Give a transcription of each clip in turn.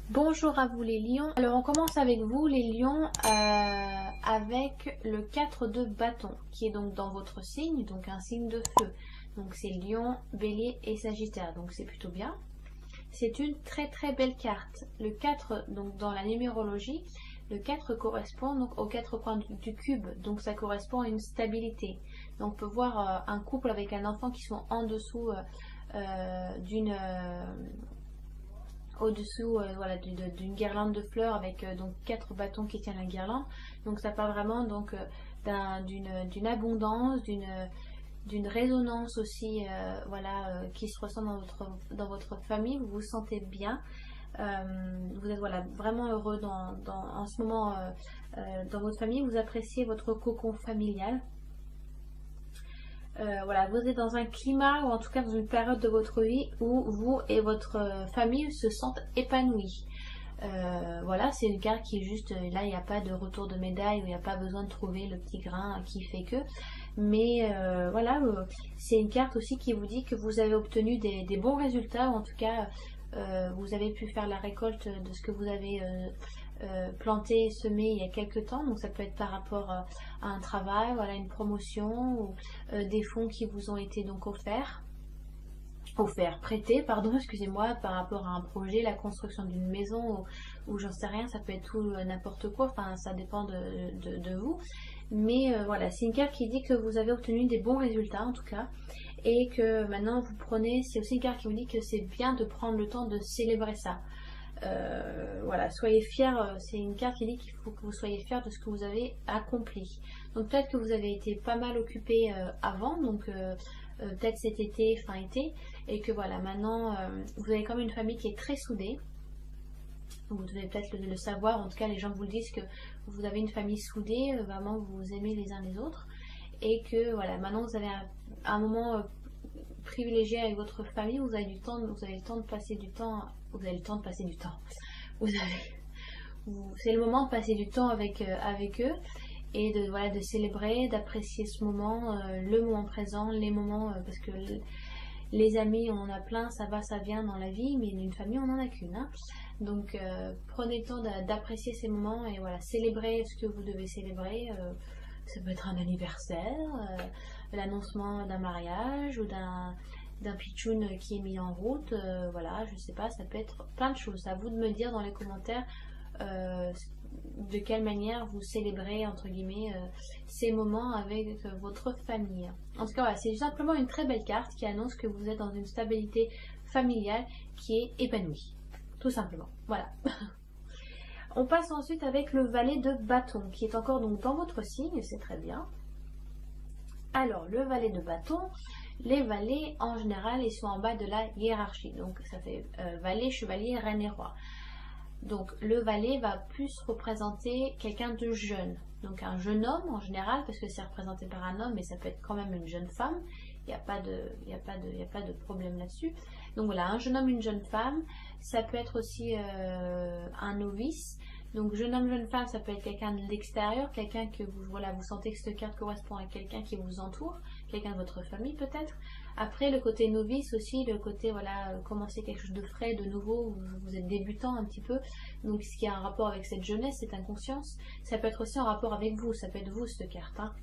Bonjour à vous les lions. Alors on commence avec vous les lions avec le 4 de bâton qui est donc dans votre signe, donc un signe de feu. Donc c'est lion, bélier et sagittaire, donc c'est plutôt bien. C'est une très belle carte. Le 4, donc dans la numérologie, le 4 correspond donc aux 4 coins du cube, donc ça correspond à une stabilité. Donc on peut voir un couple avec un enfant qui sont en dessous d'une... au-dessous voilà, d'une guirlande de fleurs avec donc 4 bâtons qui tiennent la guirlande. Donc ça parle vraiment donc d'une abondance, d'une résonance aussi voilà, qui se ressent dans votre famille. Vous vous sentez bien. Vous êtes voilà, vraiment heureux en ce moment dans votre famille. Vous appréciez votre cocon familial. Voilà, vous êtes dans un climat ou en tout cas dans une période de votre vie où vous et votre famille se sentent épanouis. Voilà, c'est une carte qui est juste, là il n'y a pas de retour de médaille, où il n'y a pas besoin de trouver le petit grain qui fait que. Mais voilà, c'est une carte aussi qui vous dit que vous avez obtenu des bons résultats, ou en tout cas vous avez pu faire la récolte de ce que vous avez planté et semé il y a quelques temps. Donc ça peut être par rapport à un travail, voilà, une promotion ou des fonds qui vous ont été donc prêtés, pardon, excusez-moi, par rapport à un projet, la construction d'une maison ou j'en sais rien, ça peut être tout n'importe quoi, enfin ça dépend de vous. Mais voilà, c'est une carte qui dit que vous avez obtenu des bons résultats en tout cas, et que maintenant vous prenez, c'est aussi une carte qui vous dit que c'est bien de prendre le temps de célébrer ça. Voilà, soyez fiers, c'est une carte qui dit qu'il faut que vous soyez fiers de ce que vous avez accompli. Donc peut-être que vous avez été pas mal occupé avant, donc peut-être cet été, fin été, et que voilà, maintenant vous avez comme une famille qui est très soudée. Vous devez peut-être le savoir, en tout cas les gens vous le disent que vous avez une famille soudée, vraiment vous vous aimez les uns les autres, et que voilà, maintenant vous avez un moment privilégié avec votre famille, vous avez du temps, vous avez le temps de passer du temps, vous avez le temps de passer du temps, c'est le moment de passer du temps avec eux et de voilà, de célébrer, d'apprécier ce moment, le moment présent, les moments parce que les amis on en a plein, ça va ça vient dans la vie, mais une famille on en a qu'une, hein. Donc prenez le temps d'apprécier ces moments et voilà, célébrer ce que vous devez célébrer. Ça peut être un anniversaire, l'annoncement d'un mariage ou d'un pitchoun qui est mis en route, voilà, je sais pas, ça peut être plein de choses. À vous de me dire dans les commentaires de quelle manière vous célébrez entre guillemets ces moments avec votre famille. En tout cas, voilà, c'est simplement une très belle carte qui annonce que vous êtes dans une stabilité familiale qui est épanouie, tout simplement. Voilà. On passe ensuite avec le valet de bâton qui est encore donc dans votre signe, c'est très bien. Alors le valet de bâton, les valets en général ils sont en bas de la hiérarchie, donc ça fait valet, chevalier, reine et roi. Donc le valet va plus représenter quelqu'un de jeune, donc un jeune homme en général parce que c'est représenté par un homme, mais ça peut être quand même une jeune femme. Il n'y a pas de problème là-dessus. Donc voilà, un jeune homme, une jeune femme. Ça peut être aussi un novice. Donc jeune homme, jeune femme, ça peut être quelqu'un de l'extérieur, quelqu'un que vous, voilà, vous sentez que cette carte correspond à quelqu'un qui vous entoure, quelqu'un de votre famille peut-être. Après le côté novice aussi, le côté voilà, commencer quelque chose de frais, de nouveau, vous êtes débutant un petit peu. Donc ce qui a un rapport avec cette jeunesse, cette inconscience, ça peut être aussi en rapport avec vous, ça peut être vous cette carte, hein.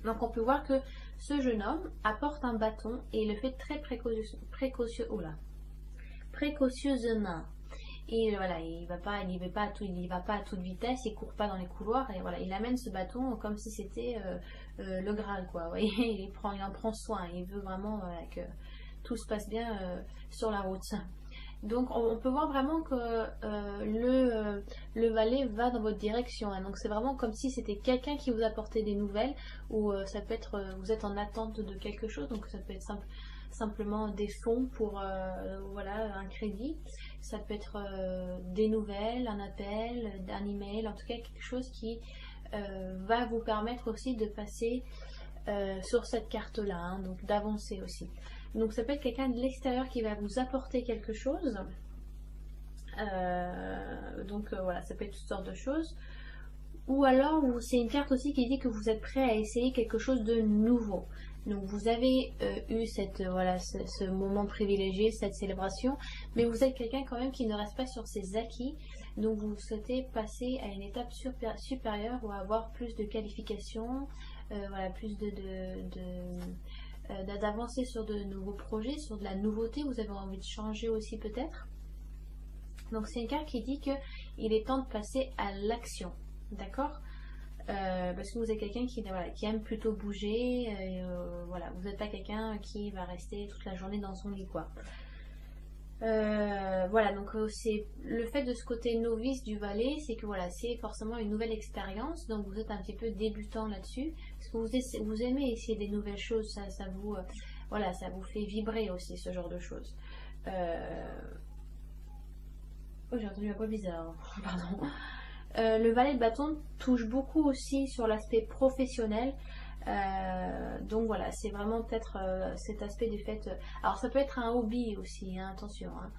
Donc on peut voir que ce jeune homme apporte un bâton et il le fait très précautionneusement. Et voilà, il va pas à toute vitesse, il court pas dans les couloirs et voilà, il amène ce bâton comme si c'était le Graal, quoi. Vous voyez, il en prend soin, il veut vraiment que tout se passe bien sur la route. Donc on peut voir vraiment que le valet va dans votre direction, hein. Donc c'est vraiment comme si c'était quelqu'un qui vous apportait des nouvelles, ou ça peut être vous êtes en attente de quelque chose, donc ça peut être simplement des fonds pour voilà, un crédit, ça peut être des nouvelles, un appel, un email, en tout cas quelque chose qui va vous permettre aussi de passer sur cette carte là, hein, donc d'avancer aussi. Donc ça peut être quelqu'un de l'extérieur qui va vous apporter quelque chose. Donc voilà, ça peut être toutes sortes de choses. Ou alors c'est une carte aussi qui dit que vous êtes prêt à essayer quelque chose de nouveau. Donc vous avez eu cette, voilà, ce moment privilégié, cette célébration, mais vous êtes quelqu'un quand même qui ne reste pas sur ses acquis. Donc vous souhaitez passer à une étape supérieure ou avoir plus de qualifications, voilà, plus d'avancer sur de nouveaux projets, sur de la nouveauté. Vous avez envie de changer aussi peut-être. Donc c'est une carte qui dit qu'il est temps de passer à l'action, d'accord? Parce que vous êtes quelqu'un qui, voilà, qui aime plutôt bouger, voilà, vous n'êtes pas quelqu'un qui va rester toute la journée dans son lit, quoi. Voilà, donc c'est le fait de ce côté novice du valet, c'est que voilà, c'est forcément une nouvelle expérience, donc vous êtes un petit peu débutant là-dessus, parce que vous aimez essayer des nouvelles choses, ça vous, voilà, ça vous fait vibrer aussi ce genre de choses. Oh, j'ai entendu un peu bizarre, pardon. Le valet de bâton touche beaucoup aussi sur l'aspect professionnel. Donc voilà, c'est vraiment peut-être cet aspect du fait. Alors ça peut être un hobby aussi, hein, attention. Hein.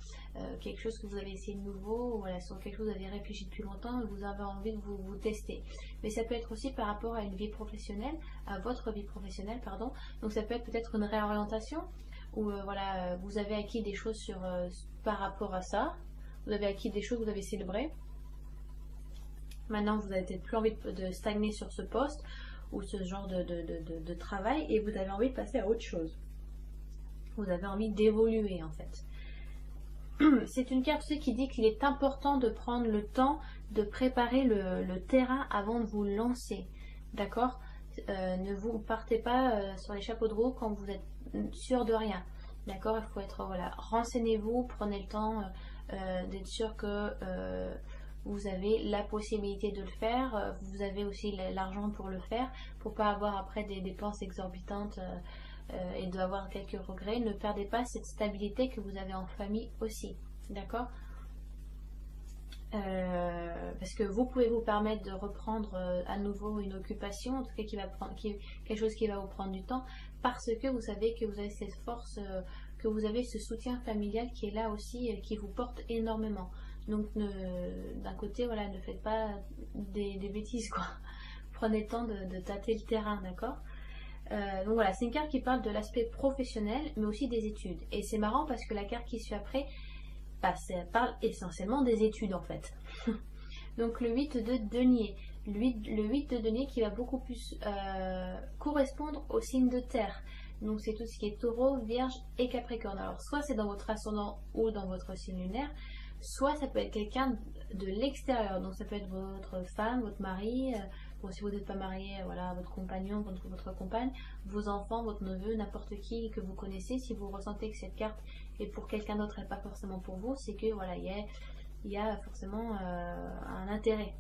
Quelque chose que vous avez essayé de nouveau, voilà, sur quelque chose que vous avez réfléchi depuis longtemps et vous avez envie de vous tester. Mais ça peut être aussi par rapport à une vie professionnelle, à votre vie professionnelle, pardon. Donc ça peut être peut-être une réorientation où voilà, vous avez acquis des choses par rapport à ça. Vous avez acquis des choses que vous avez célébrées. Maintenant, vous n'avez peut-être plus envie de stagner sur ce poste ou ce genre de travail et vous avez envie de passer à autre chose. Vous avez envie d'évoluer en fait. C'est une carte qui dit qu'il est important de prendre le temps de préparer le terrain avant de vous lancer. D'accord? Ne vous partez pas sur les chapeaux de roue quand vous êtes sûr de rien. D'accord? Il faut être, voilà, renseignez-vous, prenez le temps d'être sûr que vous avez la possibilité de le faire, vous avez aussi l'argent pour le faire, pour pas avoir après des dépenses exorbitantes et d'avoir quelques regrets. Ne perdez pas cette stabilité que vous avez en famille aussi, d'accord? Parce que vous pouvez vous permettre de reprendre à nouveau une occupation, en tout cas quelque chose qui va vous prendre du temps, parce que vous savez que vous avez cette force, que vous avez ce soutien familial qui est là aussi, qui vous porte énormément. Donc d'un côté, voilà, ne faites pas des bêtises, quoi. Prenez le temps de tâter le terrain, d'accord? Donc voilà, c'est une carte qui parle de l'aspect professionnel, mais aussi des études. Et c'est marrant parce que la carte qui suit après, bah, ça parle essentiellement des études en fait. Donc le 8 de denier. Le 8 de denier qui va beaucoup plus correspondre au signe de terre. Donc c'est tout ce qui est taureau, vierge et capricorne. Alors soit c'est dans votre ascendant ou dans votre signe lunaire, soit ça peut être quelqu'un de l'extérieur. Donc ça peut être votre femme, votre mari, bon, si vous n'êtes pas marié, voilà, votre compagnon, votre compagne, vos enfants, votre neveu, n'importe qui que vous connaissez. Si vous ressentez que cette carte est pour quelqu'un d'autre et pas forcément pour vous, c'est que voilà, il y a forcément un intérêt.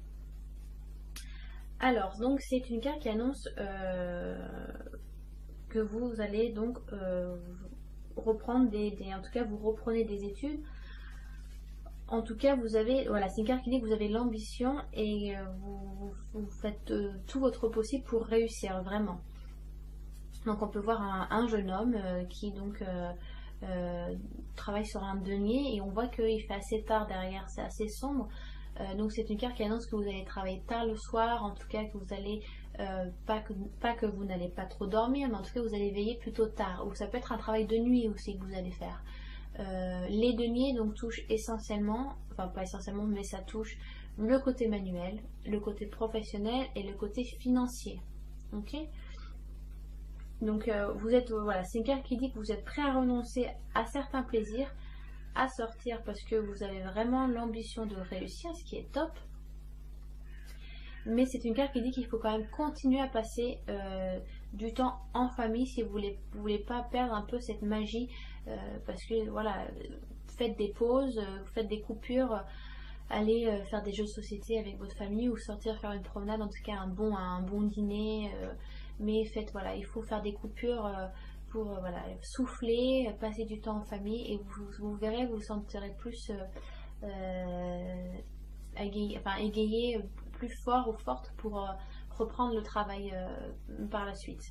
Alors, donc c'est une carte qui annonce que vous allez donc reprendre en tout cas vous reprenez des études. En tout cas, vous avez, voilà, c'est une carte qui dit que vous avez l'ambition et vous faites tout votre possible pour réussir, vraiment. Donc on peut voir un jeune homme qui donc travaille sur un denier et on voit qu'il fait assez tard derrière, c'est assez sombre. Donc c'est une carte qui annonce que vous allez travailler tard le soir, en tout cas que vous allez, pas que vous n'allez pas trop dormir, mais en tout cas vous allez veiller plutôt tard. Ou ça peut être un travail de nuit aussi que vous allez faire. Les deniers donc touchent essentiellement, enfin pas essentiellement, mais ça touche le côté manuel, le côté professionnel et le côté financier. Ok? Donc vous êtes, voilà, c'est une carte qui dit que vous êtes prêt à renoncer à certains plaisirs, à sortir parce que vous avez vraiment l'ambition de réussir, ce qui est top. Mais c'est une carte qui dit qu'il faut quand même continuer à passer du temps en famille si vous voulez pas perdre un peu cette magie, parce que voilà, faites des pauses, faites des coupures, allez faire des jeux de société avec votre famille ou sortir faire une promenade, en tout cas un bon dîner, mais faites, voilà, il faut faire des coupures pour voilà, souffler, passer du temps en famille et vous verrez, vous vous sentirez plus égayé, plus fort ou forte pour reprendre le travail par la suite.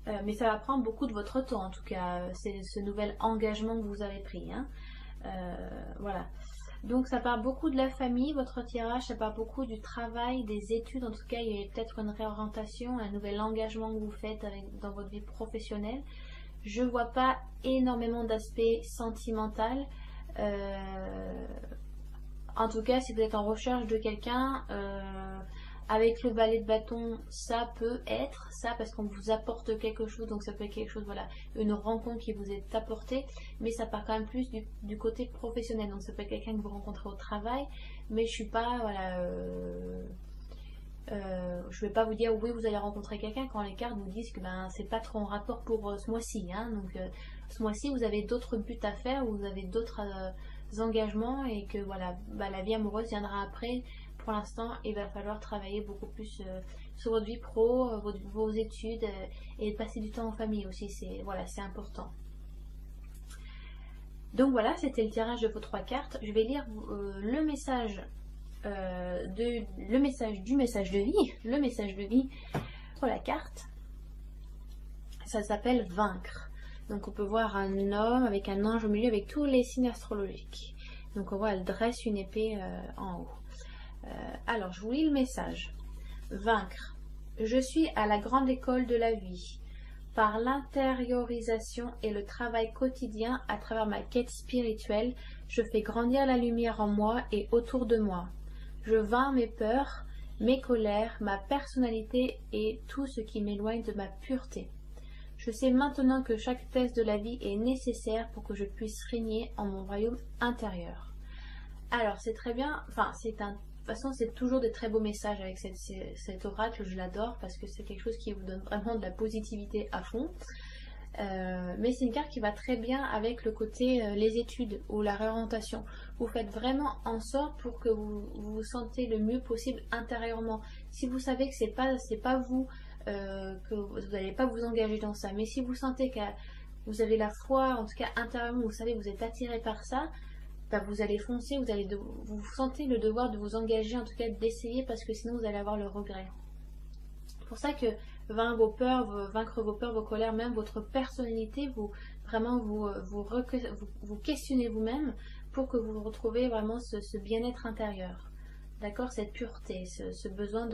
Mais ça va prendre beaucoup de votre temps, en tout cas, c'est ce nouvel engagement que vous avez pris, hein. Voilà. Donc ça part beaucoup de la famille, votre tirage, ça part beaucoup du travail, des études. En tout cas, il y a peut-être une réorientation, un nouvel engagement que vous faites dans votre vie professionnelle. Je vois pas énormément d'aspect sentimental. En tout cas, si vous êtes en recherche de quelqu'un, avec le valet de bâton, ça peut être ça parce qu'on vous apporte quelque chose, donc ça peut être quelque chose, voilà, une rencontre qui vous est apportée, mais ça part quand même plus du côté professionnel, donc ça peut être quelqu'un que vous rencontrez au travail, mais je suis pas, voilà, je vais pas vous dire oui vous allez rencontrer quelqu'un quand les cartes vous disent que ben c'est pas trop en rapport pour ce mois-ci, hein. Donc ce mois-ci vous avez d'autres buts à faire, vous avez d'autres engagements et que voilà, bah, la vie amoureuse viendra après. Pour l'instant il va falloir travailler beaucoup plus sur votre vie pro, vos études et passer du temps en famille aussi, voilà, c'est important. Donc voilà, c'était le tirage de vos 3 cartes. Je vais lire le message le message du message de vie, le message de vie pour la carte. Ça s'appelle vaincre. Donc on peut voir un homme avec un ange au milieu avec tous les signes astrologiques. Donc on voit, elle dresse une épée en haut. Alors je vous lis le message. Vaincre. Je suis à la grande école de la vie. Par l'intériorisation et le travail quotidien à travers ma quête spirituelle, je fais grandir la lumière en moi et autour de moi. Je vainc mes peurs, mes colères, ma personnalité et tout ce qui m'éloigne de ma pureté. Je sais maintenant que chaque test de la vie est nécessaire pour que je puisse régner en mon royaume intérieur. Alors c'est très bien, enfin de toute façon c'est toujours des très beaux messages avec cet oracle, je l'adore parce que c'est quelque chose qui vous donne vraiment de la positivité à fond. Mais c'est une carte qui va très bien avec le côté les études ou la réorientation. Vous faites vraiment en sorte pour que vous vous sentez le mieux possible intérieurement. Si vous savez que c'est pas vous, que vous n'allez pas vous engager dans ça, mais si vous sentez que vous avez la foi, en tout cas intérieurement, vous savez que vous êtes attiré par ça, bah vous allez foncer, vous sentez le devoir de vous engager, en tout cas d'essayer, parce que sinon vous allez avoir le regret. C'est pour ça que vaincre vos peurs, vos colères, même votre personnalité, vous questionnez vous-même pour que vous retrouvez vraiment ce bien-être intérieur. D'accord, cette pureté, ce besoin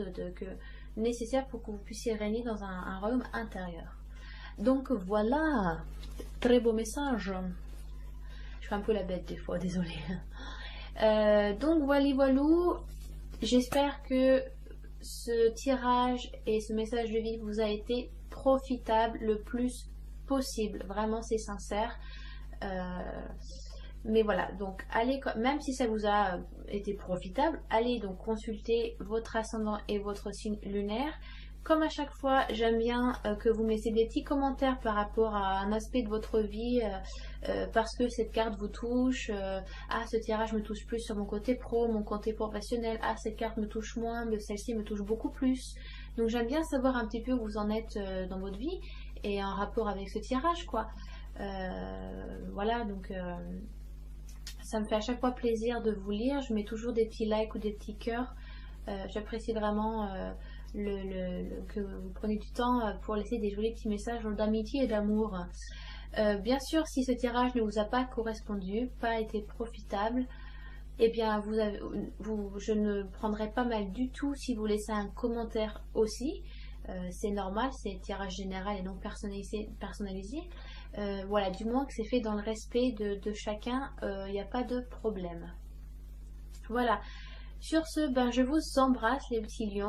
nécessaire pour que vous puissiez régner dans un royaume intérieur. Donc voilà, très beau message. Je fais un peu la bête des fois, désolée. Donc voilou, j'espère que ce tirage et ce message de vie vous a été profitable le plus possible. Vraiment, c'est sincère. Mais voilà, donc allez, même si ça vous a été profitable, allez donc consulter votre ascendant et votre signe lunaire. Comme à chaque fois, j'aime bien que vous mettiez des petits commentaires par rapport à un aspect de votre vie, parce que cette carte vous touche, ah ce tirage me touche plus sur mon côté pro, mon côté professionnel, ah cette carte me touche moins, mais celle-ci me touche beaucoup plus. Donc j'aime bien savoir un petit peu où vous en êtes dans votre vie et en rapport avec ce tirage, quoi. Voilà, donc ça me fait à chaque fois plaisir de vous lire. Je mets toujours des petits likes ou des petits cœurs. J'apprécie vraiment que vous preniez du temps pour laisser des jolis petits messages d'amitié et d'amour. Bien sûr, si ce tirage ne vous a pas correspondu, pas été profitable, eh bien je ne prendrai pas mal du tout si vous laissez un commentaire aussi. C'est normal, c'est tirage général et non personnalisé. Voilà, du moins que c'est fait dans le respect de chacun, il n'y a pas de problème. Voilà. Sur ce, ben, je vous embrasse les petits lions.